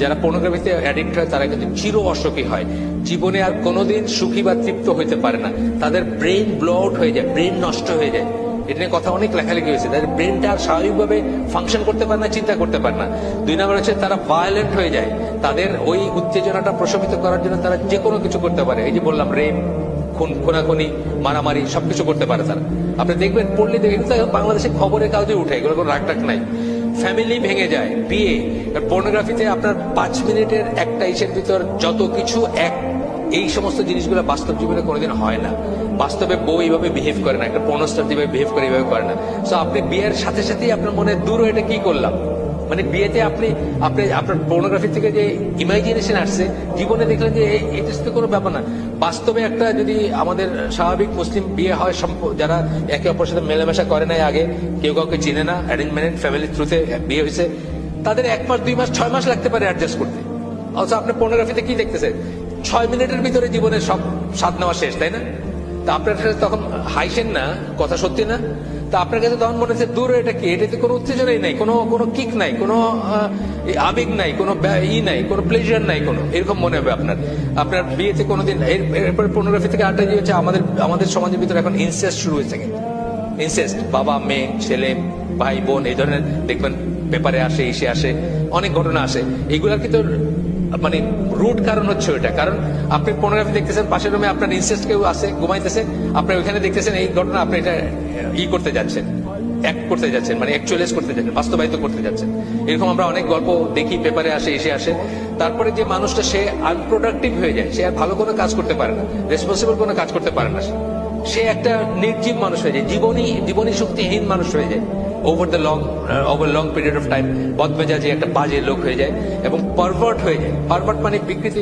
যারা পর্নোগ্রাফিতে অ্যাডিক্ট হয় তারা কিন্তু চির অসুখী হয়, জীবনে আর কোনোদিন সুখী বা তৃপ্ত হইতে পারে না, তাদের ব্রেন ব্লো আউট হয়ে যায়, ব্রেন নষ্ট হয়ে যায়। এটা নিয়ে কথা অনেক লেখালেখি হয়েছে। তাদের ব্রেনটা আর স্বাভাবিকভাবে ফাংশন করতে পারে না, চিন্তা করতে পারে না। 2 নম্বর হচ্ছে তারা ভায়োলেন্ট হয়ে যায়, তাদের ওই উত্তেজনাটা প্রশমিত করার জন্য তারা যে কোনো কিছু করতে পারে। এই যে বললাম, রেপ, খুনাখুনি, মারামারি সবকিছু করতে পারে তারা। আপনি দেখবেন, পড়লে দেখবেন বাংলাদেশে খবরের কাগজে উঠে, এগুলো কোনো রাগ টাক নাই। ফ্যামিলি ভেঙে যায়, বিয়ে। পর্নোগ্রাফিতে আপনার 5 মিনিটের একটা ইসের ভিতর যত কিছু এই সমস্ত জিনিসগুলো বাস্তব জীবনে কোনোদিন হয় না। বাস্তবে বউ এইভাবে বিহেভ করে না, একটা পর্নোস্টার যেভাবে বিহেভ করে এইভাবে করে না। সো আপনি বিয়ের সাথে সাথেই আপনার মনে দূর এটা কি করলাম, মানে বিয়েতে আপনি আপনার পর্নোগ্রাফি থেকে যে ইমাজিনেশন আসছে, জীবনে দেখলেন যে এটা তো কোনো ব্যাপার না। বাস্তবে একটা যদি আমাদের স্বাভাবিক মুসলিম বিয়ে হয়, যারা একে অপরের সাথে মেলামেশা করে নাই আগে, কেউ কাউকে চিনে না, অ্যারেঞ্জ ম্যারেজ ফ্যামিলির থ্রুতে বিয়ে হয়েছে, তাদের 1 মাস 2 মাস 6 মাস লাগতে পারে অ্যাডজাস্ট করতে। অথচ আপনি পর্নোগ্রাফিতে কি দেখতেছেন, 6 মিনিটের ভিতরে জীবনের সব স্বাদ নেওয়া শেষ, তাই না? তা আপনার কাছে তখন হাইসেন না, কথা সত্যি না? তা আপনার কাছে তখন মনে হচ্ছে দূর, এটা কি, এটাতে কোনো উত্তেজনাই নাই, কোনো কিক নাই, কোনো আবেগ নাই, কোনো নাই, কোনো প্লেজার নাই, কোনো এরকম মনে হবে আপনার বিয়েতে কোনোদিন। এরপরে পর্নোগ্রাফি থেকে আরেকটা যে হচ্ছে, আমাদের সমাজের ভিতরে এখন ইনসেস্ট শুরু হয়েছে। ইনসেস্ট, বাবা মেয়ে, ছেলে ভাই বোন, এই ধরনের দেখবেন পেপারে আসে, এসে আসে, অনেক ঘটনা আসে। এইগুলার কিন্তু মানে রুট কারণ হচ্ছে ওইটা। কারণ আপনি পর্নোগ্রাফি দেখতেছেন, পাশের রুমে আপনার ইনসেস্ট কেউ আছে, ঘুমাইতেছে, আপনি ওইখানে দেখতেছেন এই ঘটনা, আপনি এটা করতে যাচ্ছেন, অ্যাক্ট করতে যাচ্ছেন, মানে অ্যাকচুয়ালাইজ করতে যাচ্ছেন, বাস্তবায়িত করতে যাচ্ছেন। এরকম আমরা অনেক গল্প দেখি, পেপারে আসে, এসে আসে। তারপরে যে মানুষটা সে আনপ্রোডাক্টিভ হয়ে যায়, সে আর ভালো কোনো কাজ করতে পারে না, রেসপন্সিবল কোনো কাজ করতে পারে না, সে একটা নির্জীব মানুষ হয়ে যায়, জীবনী শক্তিহীন মানুষ হয়ে যায়। Over long period of time বদমেজাজি একটা বাজে লোক হয়ে যায় এবং পারভার্ট হয়ে যায়। পারভার্ট মানে বিকৃতি।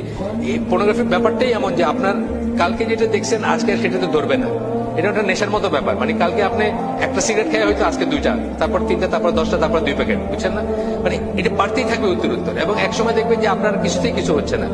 এই পর্নোগ্রাফির ব্যাপারটাই এমন যে আপনার কালকে যেটা দেখছেন আজকে সেটা তো ধরবে না। এটা একটা নেশার মতো ব্যাপার। মানে কালকে আপনি একটা সিগারেট খেয়ে হয়তো আজকে 2টা, তারপর 3টা, তারপর 10টা, তারপর 2 প্যাকেট, বুঝছেন না? মানে এটা বাড়তেই থাকবে উত্তর, এবং একসময় দেখবেন যে আপনার কিছুতেই কিছু হচ্ছে না।